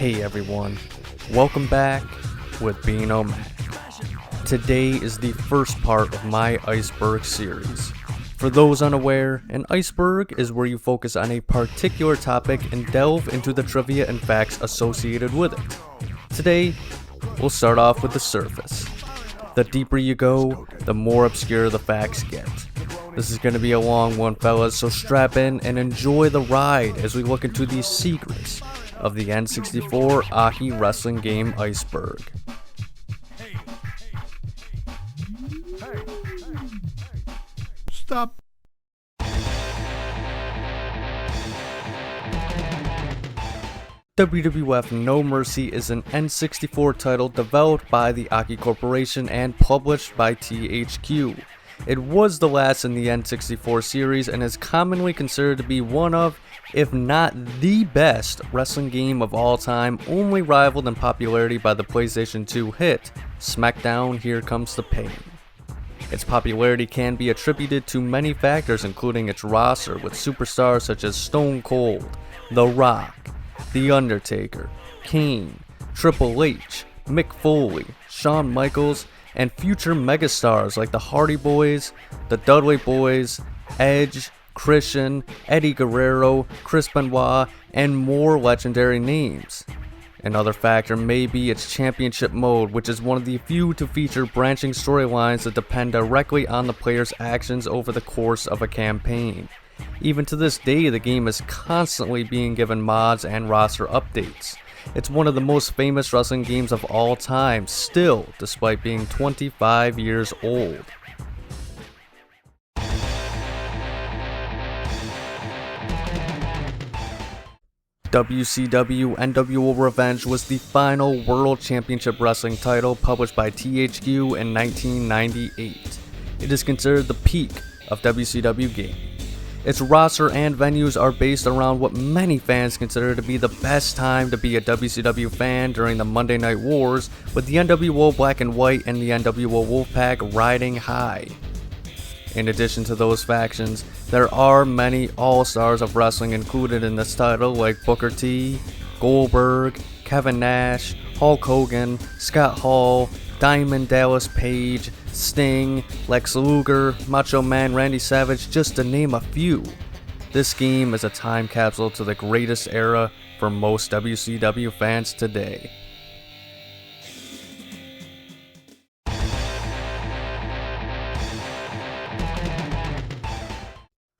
Hey everyone, welcome back with Being Mac. Today is the first part of my Iceberg series. For those unaware, an iceberg is where you focus on a particular topic and delve into the trivia and facts associated with it. Today, we'll start off with the surface. The deeper you go, the more obscure the facts get. This is going to be a long one, fellas, so strap in and enjoy the ride as we look into the secrets of the N64 AKI wrestling game Iceberg. Stop. WWF No Mercy is an N64 title developed by the AKI Corporation and published by THQ. It was the last in the N64 series and is commonly considered to be one of, if not the best, wrestling game of all time, only rivaled in popularity by the PlayStation 2 hit, SmackDown Here Comes the Pain. Its popularity can be attributed to many factors, including its roster with superstars such as Stone Cold, The Rock, The Undertaker, Kane, Triple H, Mick Foley, Shawn Michaels, and future megastars like the Hardy Boys, the Dudley Boys, Edge, Christian, Eddie Guerrero, Chris Benoit, and more legendary names. Another factor may be its championship mode, which is one of the few to feature branching storylines that depend directly on the player's actions over the course of a campaign. Even to this day, the game is constantly being given mods and roster updates. It's one of the most famous wrestling games of all time, still, despite being 25 years old. WCW NWO Revenge was the final World Championship Wrestling title published by THQ in 1998. It is considered the peak of WCW gaming. Its roster and venues are based around what many fans consider to be the best time to be a WCW fan during the Monday Night Wars, with the NWO Black and White and the NWO Wolfpack riding high. In addition to those factions, there are many all-stars of wrestling included in this title like Booker T, Goldberg, Kevin Nash, Hulk Hogan, Scott Hall, Diamond Dallas Page, Sting, Lex Luger, Macho Man Randy Savage, just to name a few. This game is a time capsule to the greatest era for most WCW fans today.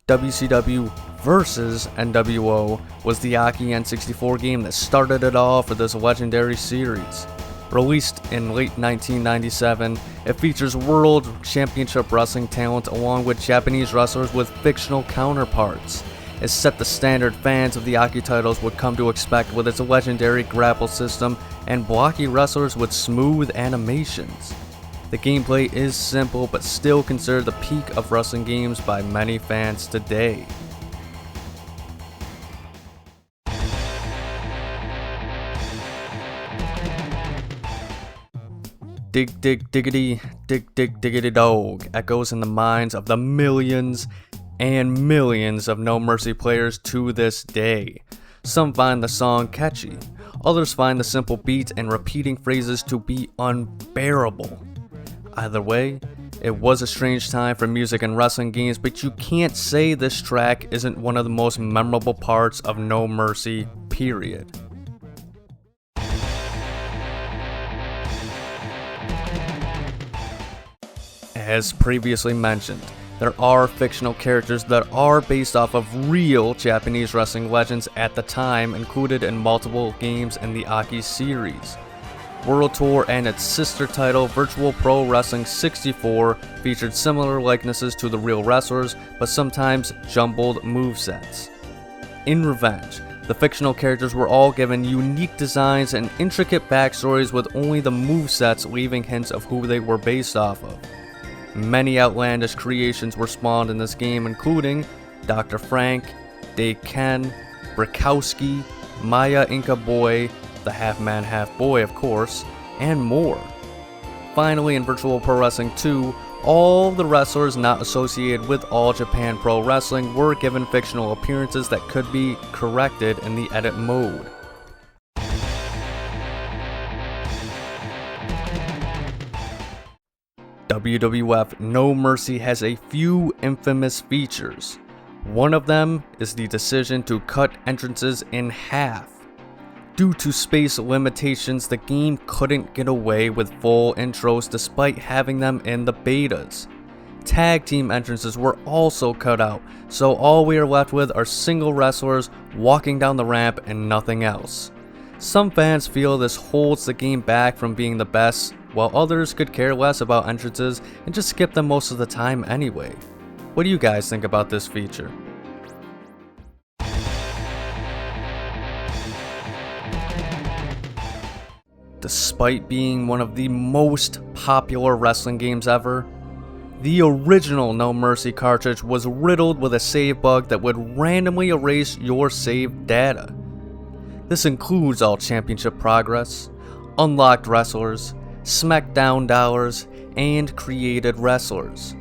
WCW vs NWO was the AKI N64 game that started it all for this legendary series. Released in late 1997, it features World Championship Wrestling talent along with Japanese wrestlers with fictional counterparts. It set the standard fans of the AKI titles would come to expect with its legendary grapple system and blocky wrestlers with smooth animations. The gameplay is simple but still considered the peak of wrestling games by many fans today. Dig dig diggity, dig dig diggity dog echoes in the minds of the millions and millions of No Mercy players to this day. Some find the song catchy, others find the simple beat and repeating phrases to be unbearable. Either way, it was a strange time for music and wrestling games, but you can't say this track isn't one of the most memorable parts of No Mercy, period. As previously mentioned, there are fictional characters that are based off of real Japanese wrestling legends at the time, included in multiple games in the AKI series. World Tour and its sister title, Virtual Pro Wrestling 64, featured similar likenesses to the real wrestlers, but sometimes jumbled movesets. In Revenge, the fictional characters were all given unique designs and intricate backstories, with only the movesets leaving hints of who they were based off of. Many outlandish creations were spawned in this game, including Dr. Frank, Dave Ken, Brakowski, Maya Inca Boy, the half-man half-boy of course, and more. Finally, in Virtual Pro Wrestling 2, all the wrestlers not associated with All Japan Pro Wrestling were given fictional appearances that could be corrected in the edit mode. WWF No Mercy has a few infamous features. One of them is the decision to cut entrances in half. Due to space limitations, the game couldn't get away with full intros despite having them in the betas. Tag team entrances were also cut out, so all we are left with are single wrestlers walking down the ramp and nothing else. Some fans feel this holds the game back from being the best, while others could care less about entrances and just skip them most of the time anyway. What do you guys think about this feature? Despite being one of the most popular wrestling games ever, the original No Mercy cartridge was riddled with a save bug that would randomly erase your saved data. This includes all championship progress, unlocked wrestlers, SmackDown dollars, and created wrestlers.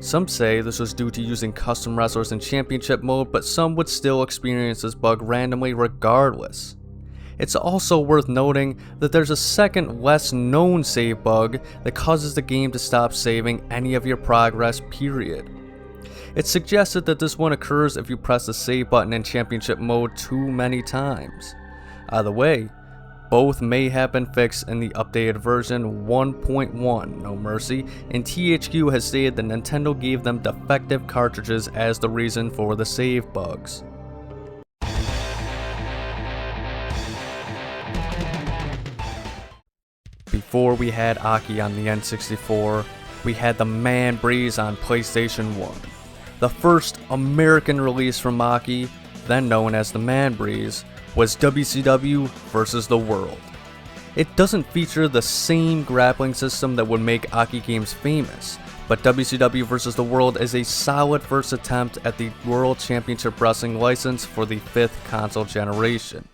Some say this was due to using custom wrestlers in championship mode, but some would still experience this bug randomly regardless. It's also worth noting that there's a second, less known save bug that causes the game to stop saving any of your progress, period. It's suggested that this one occurs if you press the save button in championship mode too many times. Either way, both may have been fixed in the updated version 1.1 No Mercy, and THQ has stated that Nintendo gave them defective cartridges as the reason for the save bugs. Before we had AKI on the N64, we had the Man Breeze on PlayStation 1. The first American release from AKI, then known as the Man Breeze, was WCW vs. the World. It doesn't feature the same grappling system that would make AKI games famous, but WCW vs. the World is a solid first attempt at the World Championship Wrestling license for the 5th console generation.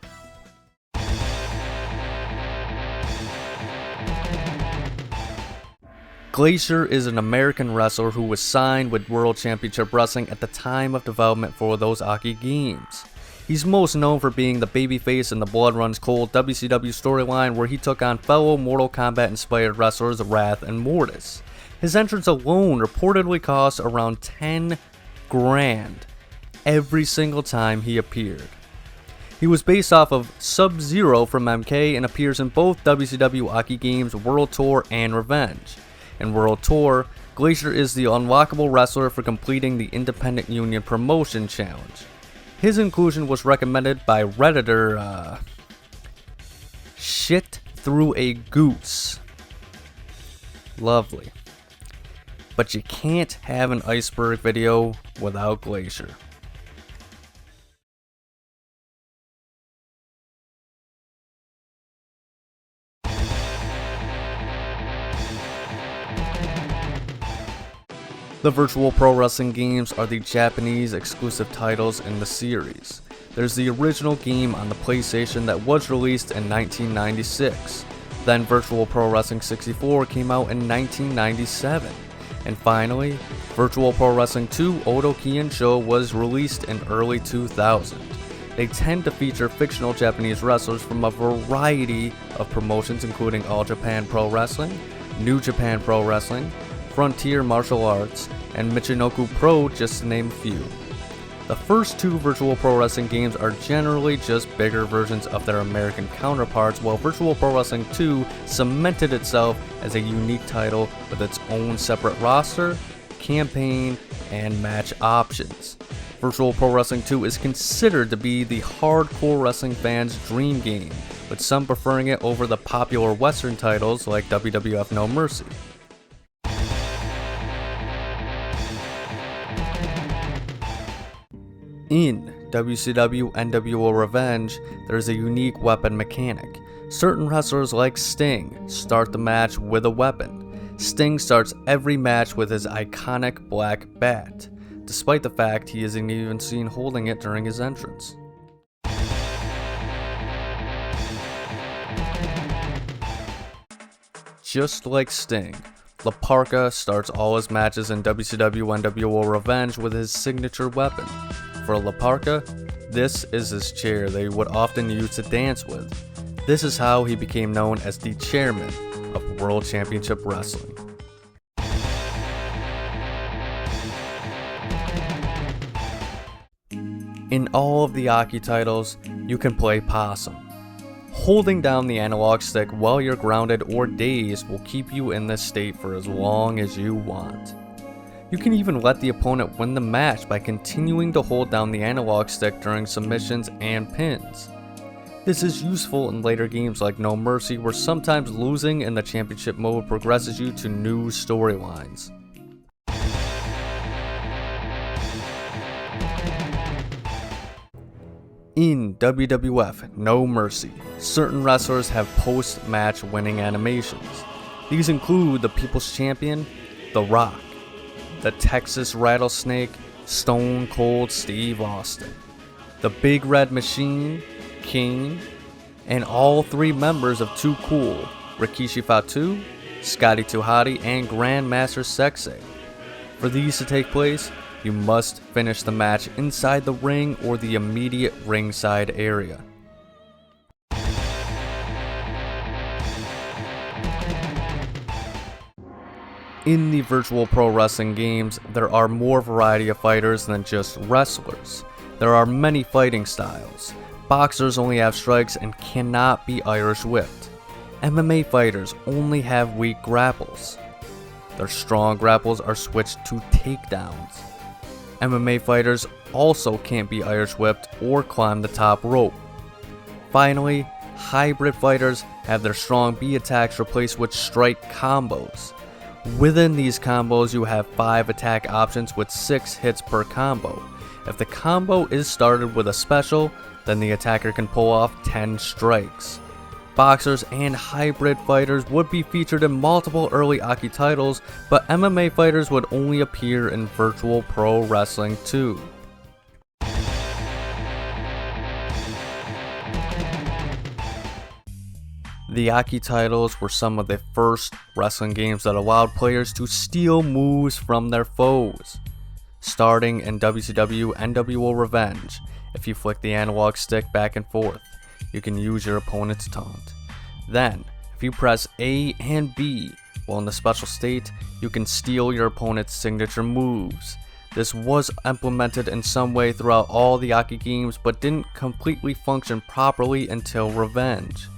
Glacier is an American wrestler who was signed with World Championship Wrestling at the time of development for those AKI games. He's most known for being the babyface in the Blood Runs Cold WCW storyline, where he took on fellow Mortal Kombat inspired wrestlers Wrath and Mortis. His entrance alone reportedly cost around 10 grand every single time he appeared. He was based off of Sub-Zero from MK and appears in both WCW AKI games World Tour and Revenge. In World Tour, Glacier is the unlockable wrestler for completing the Independent Union Promotion Challenge. His inclusion was recommended by Redditor, Shit Through a Goose. Lovely. But you can't have an Iceberg video without Glacier. The Virtual Pro Wrestling games are the Japanese exclusive titles in the series. There's the original game on the PlayStation that was released in 1996. Then Virtual Pro Wrestling 64 came out in 1997. And finally, Virtual Pro Wrestling 2 Odo Show was released in early 2000. They tend to feature fictional Japanese wrestlers from a variety of promotions, including All Japan Pro Wrestling, New Japan Pro Wrestling, Frontier Martial Arts, and Michinoku Pro, just to name a few. The first two Virtual Pro Wrestling games are generally just bigger versions of their American counterparts, while Virtual Pro Wrestling 2 cemented itself as a unique title with its own separate roster, campaign, and match options. Virtual Pro Wrestling 2 is considered to be the hardcore wrestling fans' dream game, with some preferring it over the popular Western titles like WWF No Mercy. In WCW NWO Revenge, there's a unique weapon mechanic. Certain wrestlers like Sting start the match with a weapon. Sting starts every match with his iconic black bat, despite the fact he isn't even seen holding it during his entrance. Just like Sting, La Parka starts all his matches in WCW NWO Revenge with his signature weapon. For La Parka, this is his chair that he would often use to dance with. This is how he became known as the chairman of World Championship Wrestling. In all of the AKI titles, you can play possum. Holding down the analog stick while you're grounded or dazed will keep you in this state for as long as you want. You can even let the opponent win the match by continuing to hold down the analog stick during submissions and pins. This is useful in later games like No Mercy, where sometimes losing in the championship mode progresses you to new storylines. In WWF No Mercy, certain wrestlers have post-match winning animations. These include the People's Champion, The Rock, the Texas Rattlesnake, Stone Cold Steve Austin, the Big Red Machine, Kane, and all three members of Too Cool, Rikishi Fatu, Scotty 2 Hotty, and Grandmaster Sexay. For these to take place, you must finish the match inside the ring or the immediate ringside area. In the virtual pro wrestling games, there are more variety of fighters than just wrestlers. There are many fighting styles. Boxers only have strikes and cannot be Irish whipped. MMA fighters only have weak grapples. Their strong grapples are switched to takedowns. MMA fighters also can't be Irish whipped or climb the top rope. Finally, hybrid fighters have their strong B attacks replaced with strike combos. Within these combos, you have 5 attack options with 6 hits per combo. If the combo is started with a special, then the attacker can pull off 10 strikes. Boxers and hybrid fighters would be featured in multiple early AKI titles, but MMA fighters would only appear in Virtual Pro Wrestling 2. The AKI titles were some of the first wrestling games that allowed players to steal moves from their foes. Starting in WCW NWO Revenge, if you flick the analog stick back and forth, you can use your opponent's taunt. Then, if you press A and B while in the special state, you can steal your opponent's signature moves. This was implemented in some way throughout all the AKI games, but didn't completely function properly until Revenge.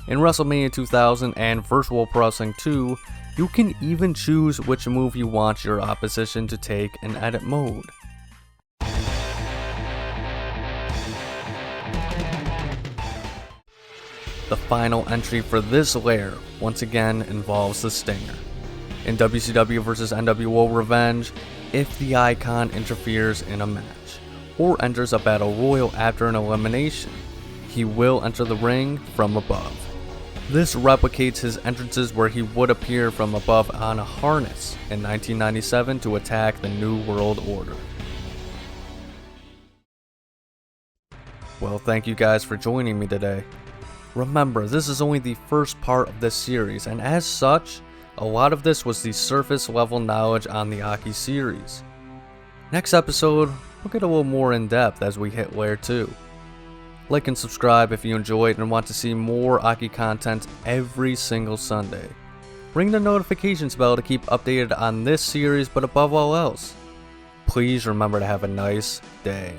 In WrestleMania 2000 and Virtual Pro Wrestling 2, you can even choose which move you want your opposition to take in edit mode. The final entry for this layer once again involves the Stinger. In WCW vs NWO Revenge, if the icon interferes in a match, or enters a battle royal after an elimination, he will enter the ring from above. This replicates his entrances where he would appear from above on a harness in 1997 to attack the New World Order. Well, thank you guys for joining me today. Remember, this is only the first part of this series, and as such, a lot of this was the surface level knowledge on the AKI series. Next episode, we'll get a little more in depth as we hit Layer 2. Like and subscribe if you enjoyed and want to see more AKI content every single Sunday. Ring the notifications bell to keep updated on this series, but above all else, please remember to have a nice day.